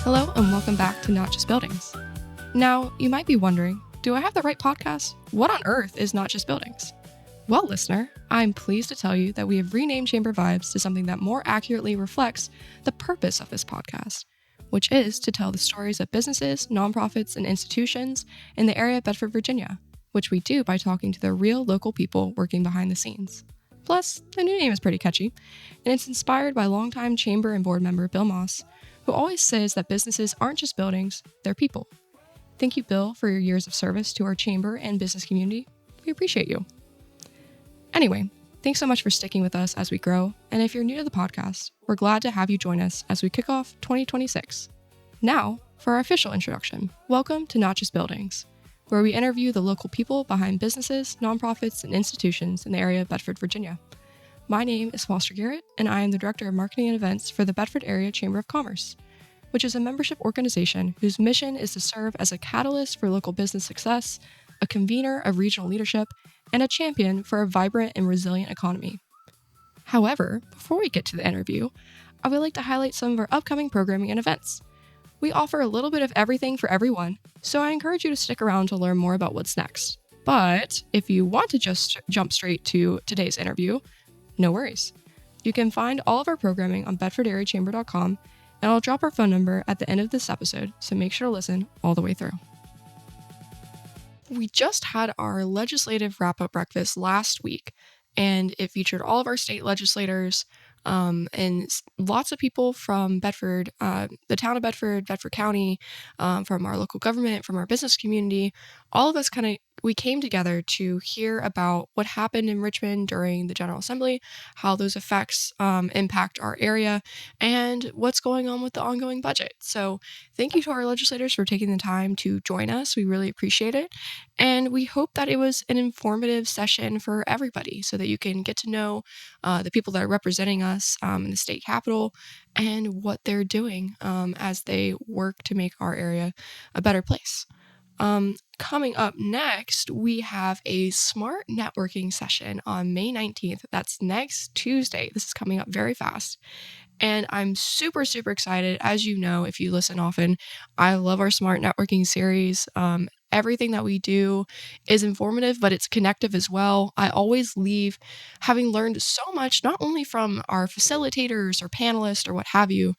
Hello and welcome back to Not Just Buildings. Now, you might be wondering, do I have the right podcast? What on earth is Not Just Buildings? Well, listener, I'm pleased to tell you that we have renamed Chamber Vibes to something that more accurately reflects the purpose of this podcast, which is to tell the stories of businesses, nonprofits, and institutions in the area of Bedford, Virginia, which we do by talking to the real local people working behind the scenes. Plus, the new name is pretty catchy, and it's inspired by longtime Chamber and board member Bill Moss, who always says that businesses aren't just buildings, they're people. Thank you, Bill, for your years of service to our chamber and business community. We appreciate you. Anyway, thanks so much for sticking with us as we grow, and if you're new to the podcast, we're glad to have you join us as we kick off 2026. Now, for our official introduction, welcome to Not Just Buildings, where we interview the local people behind businesses, nonprofits, and institutions in the area of Bedford, Virginia. My name is Foster Garrett, and I am the Director of Marketing and Events for the Bedford Area Chamber of Commerce, which is a membership organization whose mission is to serve as a catalyst for local business success, a convener of regional leadership, and a champion for a vibrant and resilient economy. However, before we get to the interview, I would like to highlight some of our upcoming programming and events. We offer a little bit of everything for everyone, so I encourage you to stick around to learn more about what's next. But if you want to just jump straight to today's interview, no worries. You can find all of our programming on bedfordareachamber.com, and I'll drop our phone number at the end of this episode, so make sure to listen all the way through. We just had our legislative wrap-up breakfast last week, and it featured all of our state legislators and lots of people from Bedford, the town of Bedford, Bedford County, from our local government, from our business community. All of us we came together to hear about what happened in Richmond during the General Assembly, how those effects impact our area, and what's going on with the ongoing budget. So thank you to our legislators for taking the time to join us. We really appreciate it. And we hope that it was an informative session for everybody so that you can get to know the people that are representing us in the state capitol and what they're doing as they work to make our area a better place. Coming up next, we have a smart networking session on May 19th. That's next Tuesday. This is coming up very fast. And I'm super, super excited. As you know, if you listen often, I love our smart networking series. Everything that we do is informative, but it's connective as well. I always leave having learned so much, not only from our facilitators or panelists or what have you,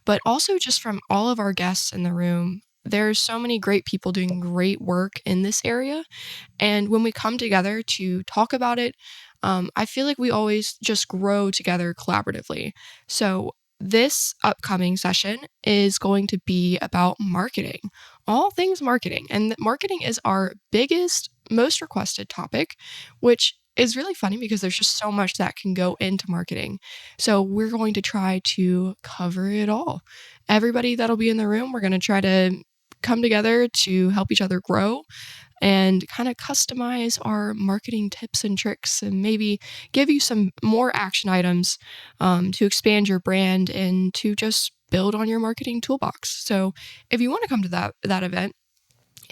but also just from all of our guests in the room. There's so many great people doing great work in this area. And when we come together to talk about it, I feel like we always just grow together collaboratively. So this upcoming session is going to be about marketing, all things marketing. And marketing is our biggest, most requested topic, which is really funny because there's just so much that can go into marketing. So we're going to try to cover it all. Everybody that'll be in the room, we're going to try to come together to help each other grow and kind of customize our marketing tips and tricks and maybe give you some more action items to expand your brand and to just build on your marketing toolbox. So if you want to come to that event,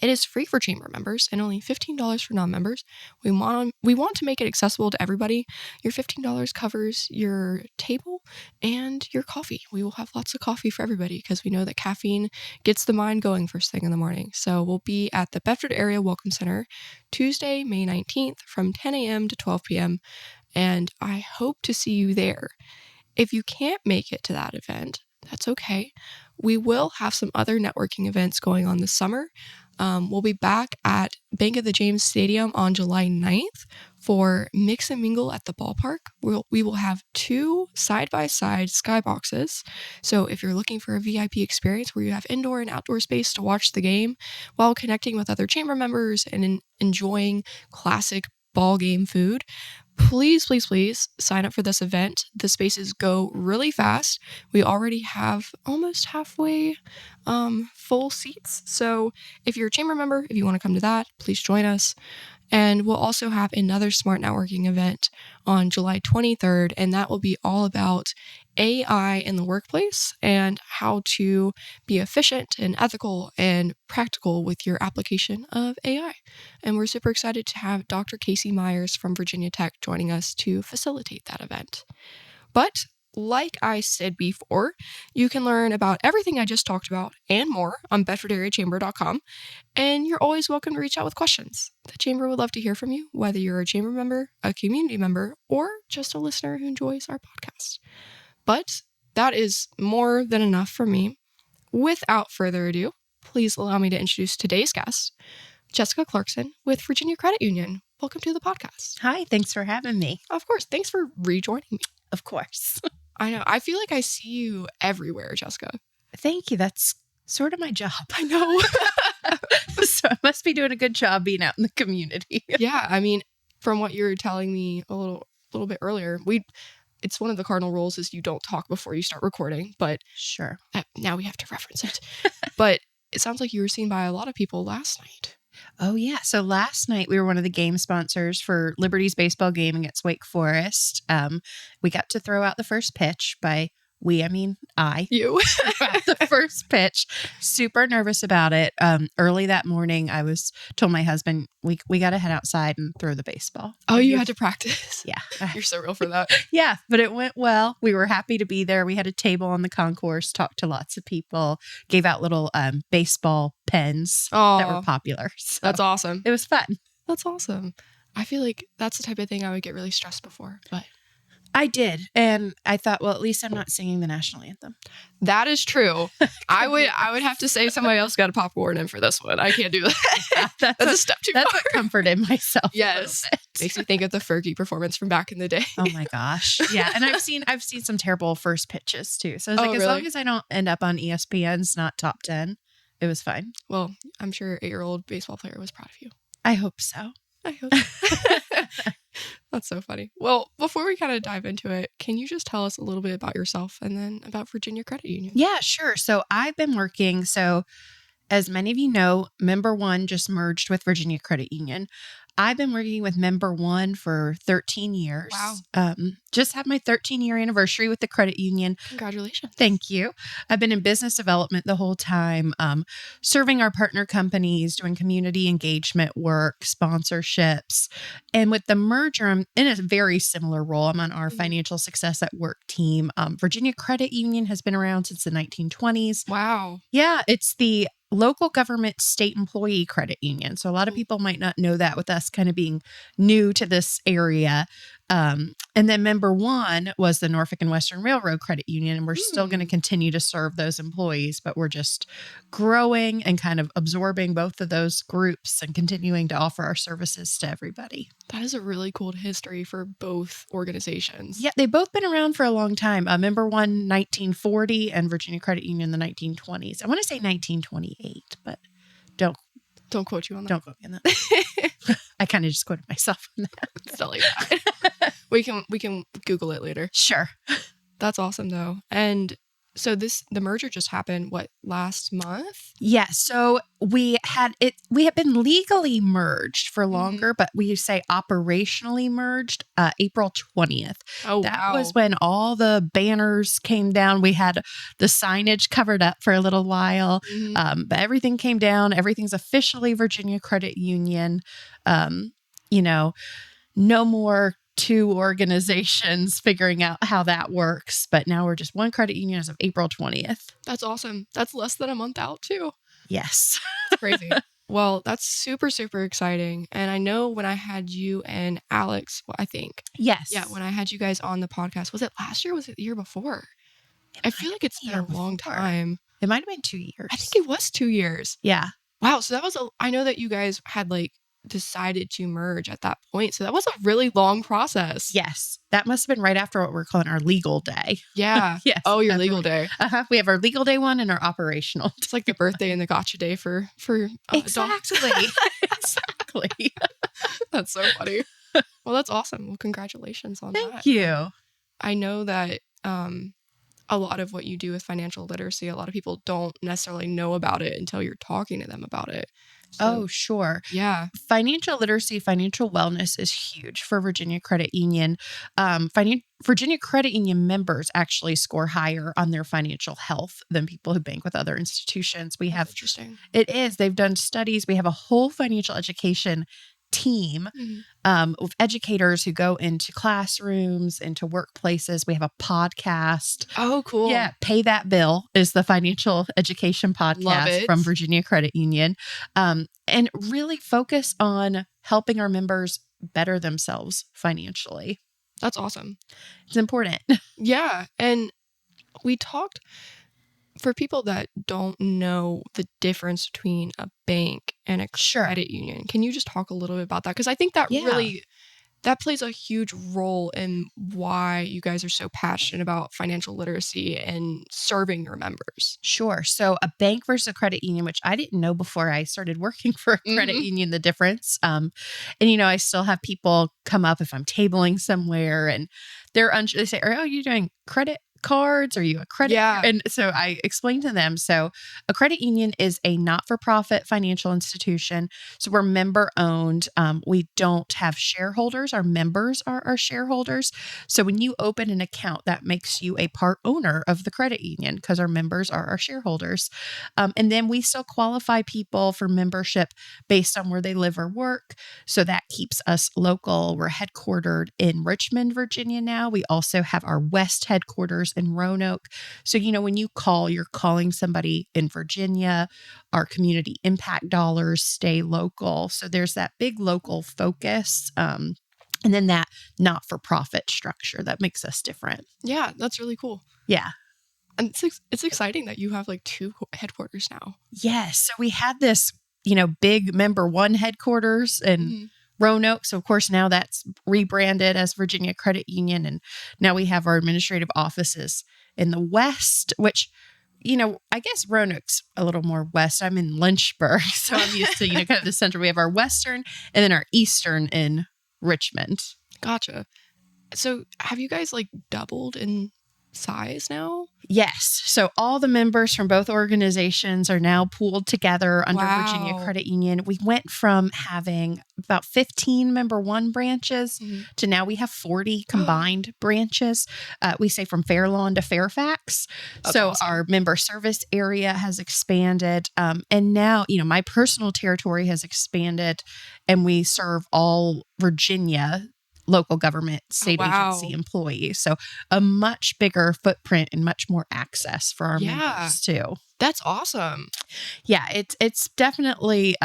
it is free for chamber members and only $15 for non-members. We want to make it accessible to everybody. Your $15 covers your table and your coffee. We will have lots of coffee for everybody because we know that caffeine gets the mind going first thing in the morning. So we'll be at the Bedford Area Welcome Center Tuesday, May 19th from 10 a.m. to 12 p.m. And I hope to see you there. If you can't make it to that event, that's okay. We will have some other networking events going on this summer. We'll be back at Bank of the James Stadium on July 9th for Mix and Mingle at the ballpark. We will have 2 side-by-side skyboxes. So if you're looking for a VIP experience where you have indoor and outdoor space to watch the game while connecting with other chamber members and enjoying classic ball game food, please sign up for this event. The spaces go really fast. We already have almost halfway full seats. So if you're a chamber member, if you want to come to that, please join us. And we'll also have another smart networking event on July 23rd, and that will be all about AI in the workplace and how to be efficient and ethical and practical with your application of AI. And we're super excited to have Dr. Casey Myers from Virginia Tech joining us to facilitate that event. But like I said before, you can learn about everything I just talked about and more on BedfordAreaChamber.com. And you're always welcome to reach out with questions. The Chamber would love to hear from you, whether you're a Chamber member, a community member, or just a listener who enjoys our podcast. But that is more than enough for me. Without further ado, please allow me to introduce today's guest, Jessica Clarkson with Virginia Credit Union. Welcome to the podcast. Hi, thanks for having me. Of course. Thanks for rejoining me. Of course. I know. I feel like I see you everywhere, Jessica. Thank you. That's sort of my job. I know. So I must be doing a good job being out in the community. Yeah. I mean, from what you were telling me a little bit earlier, it's one of the cardinal rules is you don't talk before you start recording, but Sure. Now we have to reference it. But it sounds like you were seen by a lot of people last night. Oh, yeah. So last night we were one of the game sponsors for Liberty's baseball game against Wake Forest. We got to throw out the first pitch by I mean You. the first pitch. Super nervous about it. Early that morning, told my husband, we got to head outside and throw the baseball. Oh, you had to practice. Yeah. You're so real for that. Yeah, but it went well. We were happy to be there. We had a table on the concourse, talked to lots of people, gave out little baseball pens that were popular. So that's awesome. it was fun. That's awesome. I feel like that's the type of thing I would get really stressed before, but I did. And I thought, well, at least I'm not singing the national anthem. that is true. I would have to say somebody else got a popcorn in for this one. I can't do that. That's a step too far. That's what comforted myself. Yes. Makes me think of the Fergie performance from back in the day. Oh my gosh. Yeah. And I've seen some terrible first pitches too. So I was like, as really? long as I don't end up on ESPN's not top 10, it was fine. Well, I'm sure 8-year-old baseball player was proud of you. I hope so. I hope. That's so funny. Well, before we kind of dive into it, can you just tell us a little bit about yourself and then about Virginia Credit Union? Yeah, sure. So I've been working. So as many of you know, Member One just merged with Virginia Credit Union. I've been working with Member One for 13 years. Wow. Just had my 13-year anniversary with the credit union. Congratulations. Thank you. I've been in business development the whole time, serving our partner companies, doing community engagement work, sponsorships. And with the merger, I'm in a very similar role. I'm on our financial success at work team. Virginia Credit Union has been around since the 1920s. Wow. Yeah, it's the local government state employee credit union. So a lot of people might not know that with us kind of being new to this area. And then Member One was the Norfolk and Western Railroad Credit Union. And we're still going to continue to serve those employees, but we're just growing and kind of absorbing both of those groups and continuing to offer our services to everybody. That is a really cool history for both organizations. Yeah, they've both been around for a long time. Member One, 1940, and Virginia Credit Union, the 1920s. I want to say 1928, but don't quote you on that. Don't quote me on that. I kind of just quoted myself on that. Silly that. We can Google it later. Sure. That's awesome though. And so the merger just happened, last month? Yeah. So we have been legally merged for longer, but we say operationally merged April 20th. Oh, that was when all the banners came down. We had the signage covered up for a little while, but everything came down. Everything's officially Virginia Credit Union. No more two organizations figuring out how that works. But now we're just one credit union as of April 20th. That's awesome. That's less than a month out too. Yes. It's crazy. Well, that's super, super exciting. And I know when I had you and Alex, I think. Yes. Yeah, when I had you guys on the podcast, was it last year or was it the year before? I feel like it's been a long time. It might have been 2 years. I think it was 2 years. Yeah. Wow. So I know that you guys had decided to merge at that point. So that was a really long process. Yes. That must have been right after what we're calling our legal day. Yeah. Yes. Oh, your legal day. We have our legal day one and our operational. It's like the birthday and the gotcha day for exactly. Exactly. That's so funny. Well, that's awesome. Well, congratulations on that. Thank you. I know that a lot of what you do with financial literacy, a lot of people don't necessarily know about it until you're talking to them about it. So, sure. Yeah. Financial literacy, financial wellness is huge for Virginia Credit Union. Virginia Credit Union members actually score higher on their financial health than people who bank with other institutions. That's interesting. It is. They've done studies. We have a whole financial education team of educators who go into classrooms, into workplaces. We have a podcast. Oh, cool. Yeah. Pay That Bill is the financial education Love podcast it. from Virginia Credit Union. And really focus on helping our members better themselves financially. That's awesome. It's important. Yeah. And we talked, for people that don't know the difference between a bank and a Sure. credit union, can you just talk a little bit about that? Because I think that that plays a huge role in why you guys are so passionate about financial literacy and serving your members. Sure. So a bank versus a credit union, which I didn't know before I started working for a credit union, the difference. And, I still have people come up if I'm tabling somewhere and they're unsure. They say, "Oh, you doing credit cards? Are you a credit?" Yeah. And so I explained to them. So a credit union is a not-for-profit financial institution. So we're member owned. We don't have shareholders. Our members are our shareholders. So when you open an account, that makes you a part owner of the credit union because our members are our shareholders. And then we still qualify people for membership based on where they live or work. So that keeps us local. We're headquartered in Richmond, Virginia now. We also have our West headquarters in Roanoke. So, when you call, you're calling somebody in Virginia. Our community impact dollars stay local. So there's that big local focus. And then that not-for-profit structure that makes us different. Yeah, that's really cool. Yeah. And it's exciting that you have like 2 headquarters now. Yes. So we had this, big member one headquarters in Roanoke. So of course now that's rebranded as Virginia Credit Union. And now we have our administrative offices in the West, which, I guess Roanoke's a little more west. I'm in Lynchburg. So I'm used to, kind of the center. We have our Western and then our Eastern in Richmond. Gotcha. So have you guys like doubled in size now? Yes. So all the members from both organizations are now pooled together under Wow. Virginia Credit Union. We went from having about 15 member one branches to now we have 40 combined branches. We say from Fairlawn to Fairfax. That's so awesome. our member service area has expanded. And now, my personal territory has expanded and we serve all Virginia local government, state agency employees. So a much bigger footprint and much more access for our members too. That's awesome. Yeah, it's definitely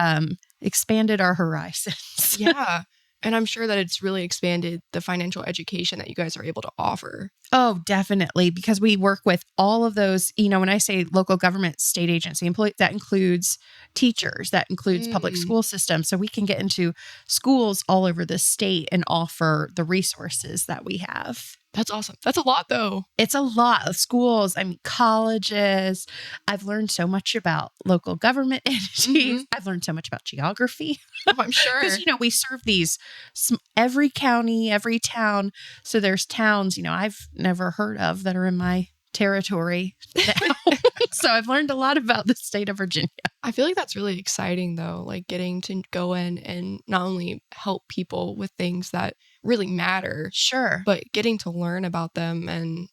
expanded our horizons. Yeah. And I'm sure that it's really expanded the financial education that you guys are able to offer. Oh, definitely. Because we work with all of those, when I say local government, state agency employees, that includes teachers, that includes public school systems. So we can get into schools all over the state and offer the resources that we have. That's awesome. That's a lot though. It's a lot of schools. colleges. I've learned so much about local government entities. I've learned so much about geography. Oh, I'm sure. Because, we serve these, every county, every town. So there's towns, I've never heard of that are in my territory now. So I've learned a lot about the state of Virginia. I feel like that's really exciting though, like getting to go in and not only help people with things that really matter, Sure, but getting to learn about them and,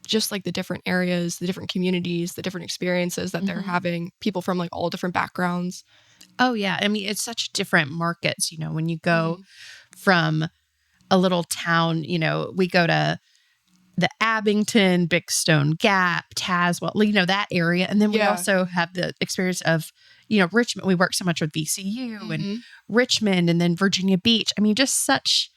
just like the different areas, the different communities, the different experiences that they're having, people from like all different backgrounds. Oh, yeah. I mean, it's such different markets, when you go from a little town, we go to the Abington, Big Stone Gap, Tazewell, that area. And then we also have the experience of, Richmond. We work so much with VCU and Richmond and then Virginia Beach. I mean, just such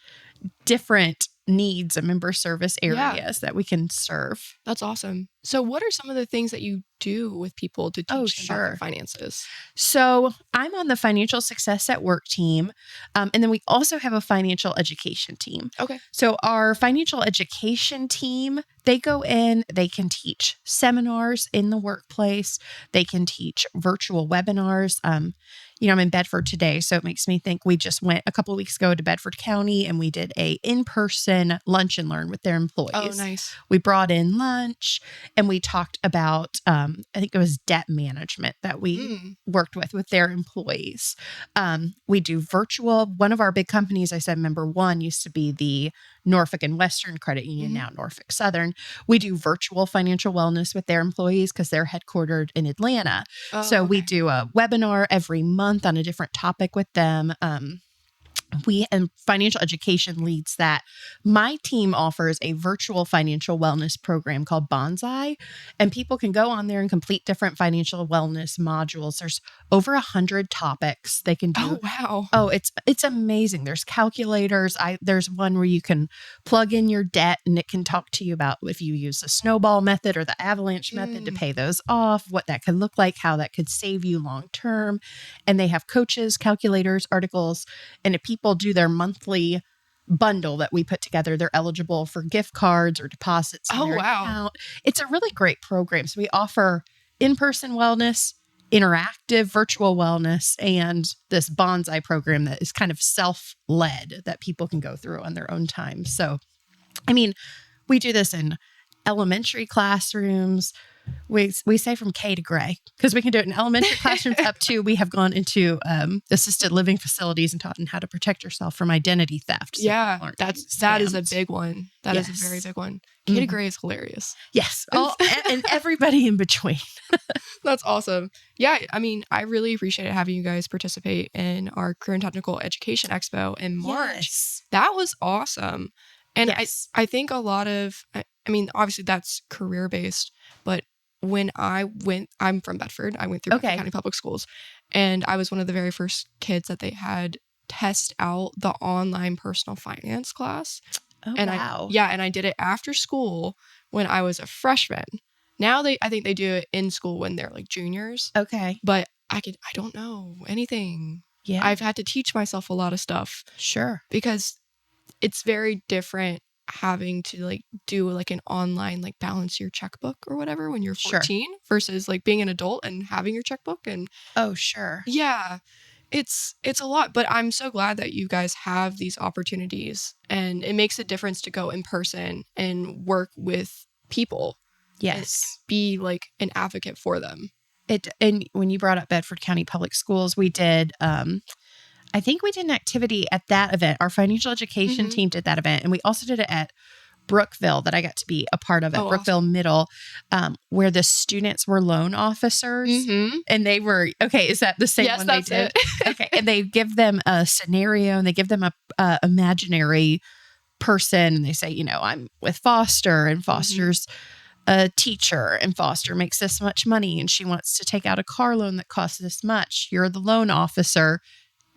different needs and member service areas that we can serve. That's awesome. So what are some of the things that you do with people to teach them about their finances? So I'm on the financial success at work team. And then we also have a financial education team. Okay. So our financial education team, they go in, they can teach seminars in the workplace. They can teach virtual webinars. I'm in Bedford today, so it makes me think we just went a couple of weeks ago to Bedford County and we did a in-person lunch and learn with their employees. Oh, nice. We brought in lunch and we talked about, I think it was debt management that we worked with their employees. We do virtual. One of our big companies, I said, member one used to be the Norfolk and Western Credit Union, now Norfolk Southern. We do virtual financial wellness with their employees because they're headquartered in Atlanta. We do a webinar every month month on a different topic with them. We and financial education leads that. My team offers a virtual financial wellness program called Bonsai, and people can go on there and complete different financial wellness modules. There's over 100 topics they can do. Oh, wow. Oh, it's amazing. There's calculators. There's one where you can plug in your debt and it can talk to you about if you use the snowball method or the avalanche method to pay those off, what that could look like, how that could save you long term. And they have coaches, calculators, articles, and if people do their monthly bundle that we put together, they're eligible for gift cards or deposits in their account. It's a really great program. So we offer in-person wellness, interactive virtual wellness, and this bonsai program that is kind of self-led that people can go through on their own time. So, I mean, we do this in elementary classrooms. We say from K to gray because we can do it in elementary classrooms up to we have gone into assisted living facilities and taught them how to protect yourself from identity theft. So that is a big one. That is a very big one. K to gray is hilarious. Yes. And everybody in between. That's awesome. Yeah. I mean, I really appreciated having you guys participate in our Career and Technical Education Expo in March. Yes. That was awesome. And yes. I think a lot of, I mean, obviously that's career based, but when I'm from Bedford. I went through Bedford County Public Schools, and I was one of the very first kids that they had test out the online personal finance class. Oh, and wow. And I did it after school when I was a freshman. Now I think they do it in school when they're like juniors. Okay. But I don't know anything. Yeah. I've had to teach myself a lot of stuff. Sure. Because it's very different having to like do like an online like balance your checkbook or whatever when you're 14 versus like being an adult and having your checkbook. And sure. Yeah, it's a lot, but I'm so glad that you guys have these opportunities, and it makes a difference to go in person and work with people. Yes. Be like an advocate for them. And when you brought up Bedford County Public Schools, we did I think we did an activity at that event. Our financial education team did that event. And we also did it at Brookville that I got to be a part of at Brookville awesome. Middle, where the students were loan officers. And they were, is that the same one they did? Okay. And they give them a scenario and they give them a imaginary person. And they say, I'm with Foster, and Foster's a teacher, and Foster makes this much money and she wants to take out a car loan that costs this much. You're the loan officer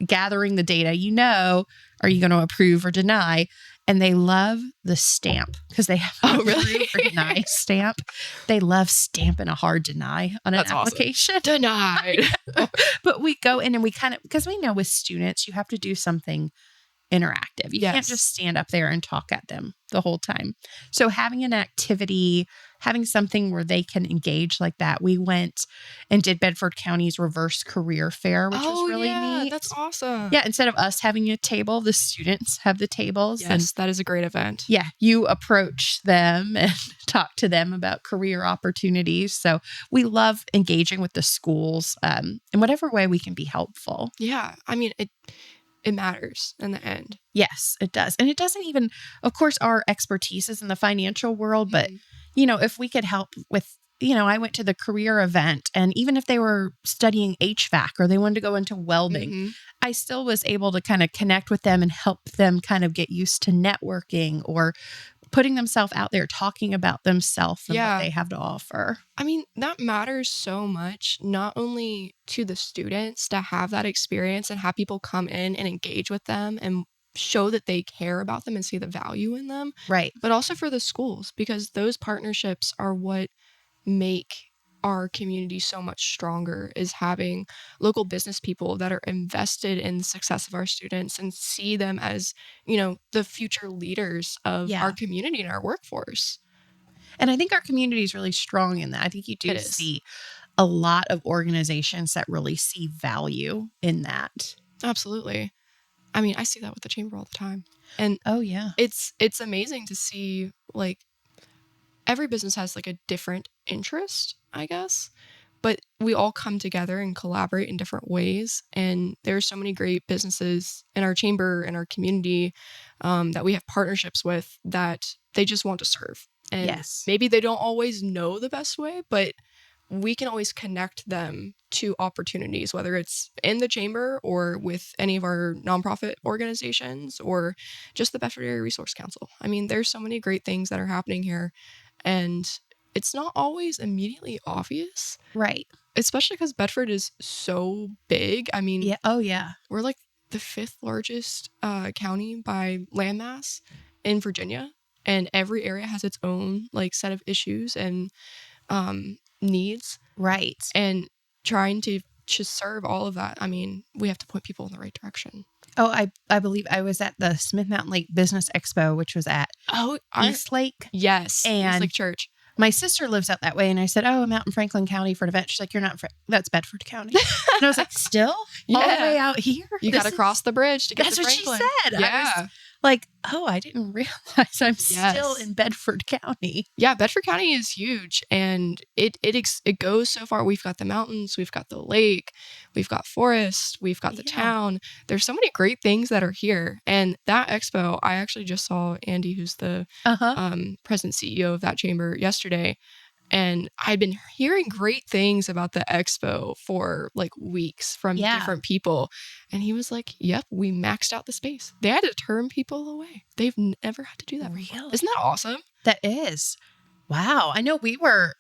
gathering the data, are you going to approve or deny? And they love the stamp because they have a approve or deny stamp. They love stamping a hard deny on an application. Awesome. Denied. But we go in and we because we know with students, you have to do something interactive. You can't just stand up there and talk at them the whole time. So having an activity, having something where they can engage like that. We went and did Bedford County's reverse career fair, which was really neat. That's awesome. Yeah. Instead of us having a table, the students have the tables. Yes, that is a great event. Yeah. You approach them and talk to them about career opportunities. So we love engaging with the schools in whatever way we can be helpful. Yeah. I mean, it matters in the end. Yes, it does. And it doesn't even, of course, our expertise is in the financial world, but, if we could help with, I went to the career event, and even if they were studying HVAC or they wanted to go into welding, I still was able to kind of connect with them and help them kind of get used to networking or putting themselves out there, talking about themselves and what they have to offer. I mean, that matters so much, not only to the students to have that experience and have people come in and engage with them and show that they care about them and see the value in them. Right. But also for the schools, because those partnerships are what make our community so much stronger, is having local business people that are invested in the success of our students and see them as, the future leaders of our community and our workforce. And I think our community is really strong in that. I think you do see a lot of organizations that really see value in that. Absolutely. I mean, I see that with the chamber all the time. And it's amazing to see, like, every business has like a different interest, I guess, but we all come together and collaborate in different ways. And there are so many great businesses in our chamber and our community that we have partnerships with that they just want to serve. And maybe they don't always know the best way, but we can always connect them to opportunities, whether it's in the chamber or with any of our nonprofit organizations or just the Bedford Area Resource Council. I mean, there's so many great things that are happening here, and it's not always immediately obvious, Right. especially because Bedford is so big. I mean, Yeah. Oh, yeah. we're like the 5th largest county by landmass in Virginia, and every area has its own like set of issues and needs, Right. and trying to just serve all of that. I mean, we have to point people in the right direction. Oh, I believe I was at the Smith Mountain Lake Business Expo, which was at East Lake. Yes, And East Lake Church. My sister lives out that way, and I said, "Oh, I'm out in Franklin County for an event." She's like, "You're not. That's Bedford County." And I was like, "Still, Yeah. all the way out here? You got to cross the bridge to get That's to what Franklin." she said. Yeah. I was like, "Oh, I didn't realize I'm Yes. still in Bedford County." Yeah, Bedford County is huge, and it goes so far. We've got the mountains, we've got the lake, we've got forest, we've got the Yeah. town. There's so many great things that are here. And that expo, I actually just saw Andy, who's the president CEO of that chamber, yesterday. And I'd been hearing great things about the expo for like weeks from different people. And he was like, yep, we maxed out the space. They had to turn people away. They've never had to do that before. Really? Isn't that awesome? That is. Wow. I know we were,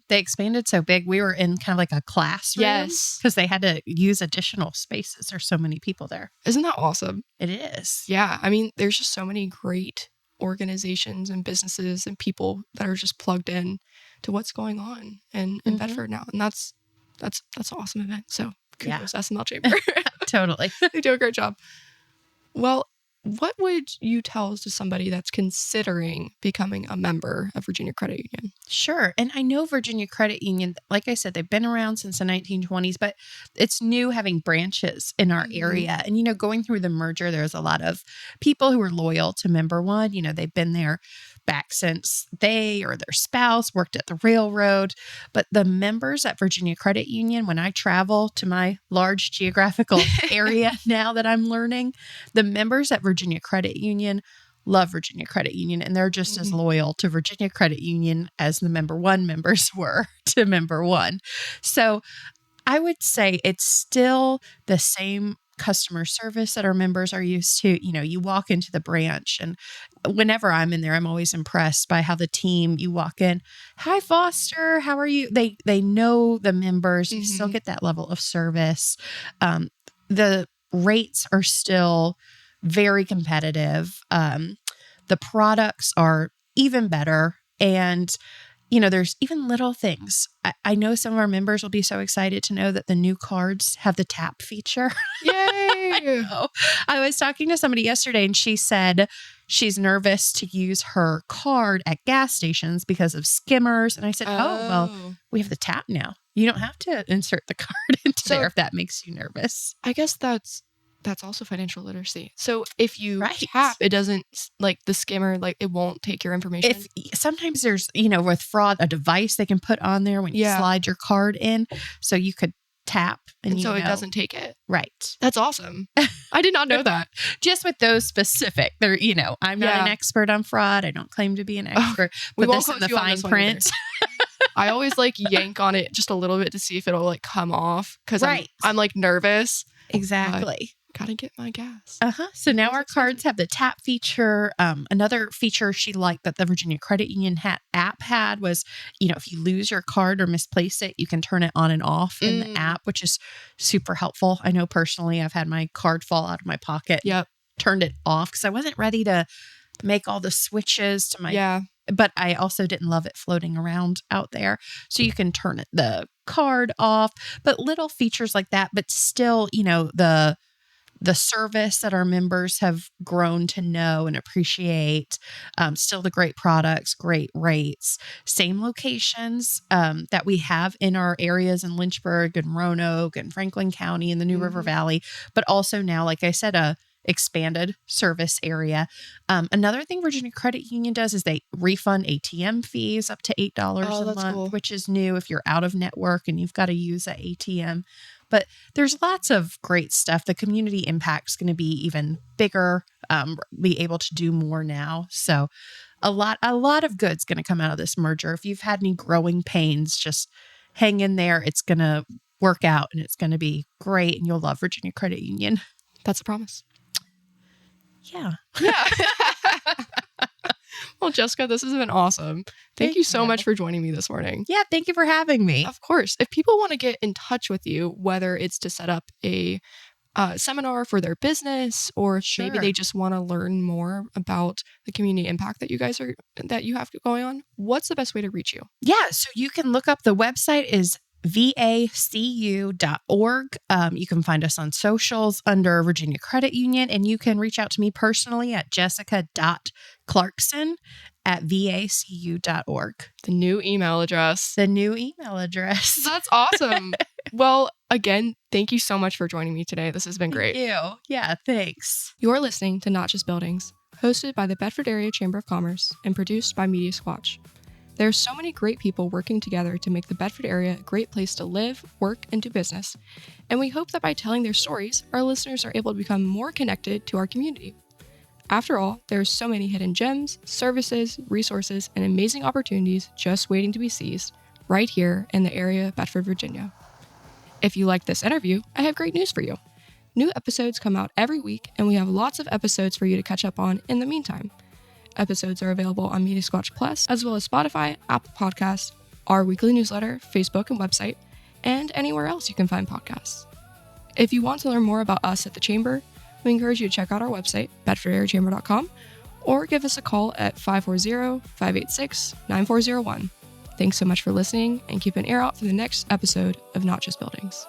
they expanded so big, we were in kind of like a classroom. Yes. Because they had to use additional spaces. There's so many people there. Isn't that awesome? It is. Yeah. I mean, there's just so many great organizations and businesses and people that are just plugged in to what's going on in Bedford now. And that's an awesome event. So kudos SML Chamber. Totally. They do a great job. Well, what would you tell to somebody that's considering becoming a member of Virginia Credit Union? Sure. And I know Virginia Credit Union, like I said, they've been around since the 1920s, but it's new having branches in our area. And, going through the merger, there's a lot of people who are loyal to Member One. They've been there back since they or their spouse worked at the railroad. But the members at Virginia Credit Union, when I travel to my large geographical area now that I'm learning, the members at Virginia Credit Union love Virginia Credit Union, and they're just as loyal to Virginia Credit Union as the Member One members were to Member One. So I would say it's still the same customer service that our members are used to. You walk into the branch, and whenever I'm in there, I'm always impressed by how the team, you walk in, "Hi, Foster, how are you?" They know the members. You still get that level of service. The rates are still very competitive. The products are even better. And, there's even little things. I know some of our members will be so excited to know that the new cards have the tap feature. Yay! I was talking to somebody yesterday, and she said she's nervous to use her card at gas stations because of skimmers. And I said, well, we have the tap now. You don't have to insert the card into there if that makes you nervous. I guess that's also financial literacy. So if you tap, it doesn't, like the skimmer, like it won't take your information. Sometimes there's, with fraud, a device they can put on there when you slide your card in. So you could tap and so it doesn't take it. Right. That's awesome. I did not know that. Just with those specific, they're, I'm not an expert on fraud. I don't claim to be an expert. We but won't this quote in the you on fine this one print. I always yank on it just a little bit to see if it'll come off, because I'm nervous. Exactly. Gotta get my gas. So now our cards have the tap feature. Another feature she liked that the Virginia Credit Union app had was, if you lose your card or misplace it, you can turn it on and off in the app, which is super helpful. I know personally I've had my card fall out of my pocket. Yep. Turned it off because I wasn't ready to make all the switches to my... But I also didn't love it floating around out there. So you can turn the card off, but little features like that, but still, the service that our members have grown to know and appreciate, still the great products, great rates, same locations that we have in our areas in Lynchburg and Roanoke and Franklin County and the New River Valley, but also now, like I said, a expanded service area. Another thing Virginia Credit Union does is they refund ATM fees up to $8 a month, which is new if you're out of network and you've got to use an ATM. But there's lots of great stuff. The community impact's going to be even bigger, be able to do more now. So a lot of good's going to come out of this merger. If you've had any growing pains, just hang in there. It's going to work out and it's going to be great. And you'll love Virginia Credit Union. That's a promise. Yeah. Yeah. Well, Jessica, this has been awesome. Thank you so much for joining me this morning. Yeah. Thank you for having me. Of course. If people want to get in touch with you, whether it's to set up a seminar for their business, or if maybe they just want to learn more about the community impact that you have going on, what's the best way to reach you? Yeah. So you can look up, the website is vacu.org. You can find us on socials under Virginia Credit Union, and you can reach out to me personally at jessica.clarkson@vacu.org. The new email address. That's awesome. Well, again, thank you so much for joining me today. This has been great. Thank you. Yeah, thanks. You're listening to Not Just Buildings, hosted by the Bedford Area Chamber of Commerce and produced by Media Squatch. There are so many great people working together to make the Bedford area a great place to live, work, and do business. And we hope that by telling their stories, our listeners are able to become more connected to our community. After all, there are so many hidden gems, services, resources, and amazing opportunities just waiting to be seized right here in the area of Bedford, Virginia. If you like this interview, I have great news for you. New episodes come out every week, and we have lots of episodes for you to catch up on in the meantime. Episodes are available on Media Squatch Plus, as well as Spotify, Apple Podcasts, our weekly newsletter, Facebook and website, and anywhere else you can find podcasts. If you want to learn more about us at the Chamber, we encourage you to check out our website, bedfordareachamber.com, or give us a call at 540-586-9401. Thanks so much for listening, and keep an ear out for the next episode of Not Just Buildings.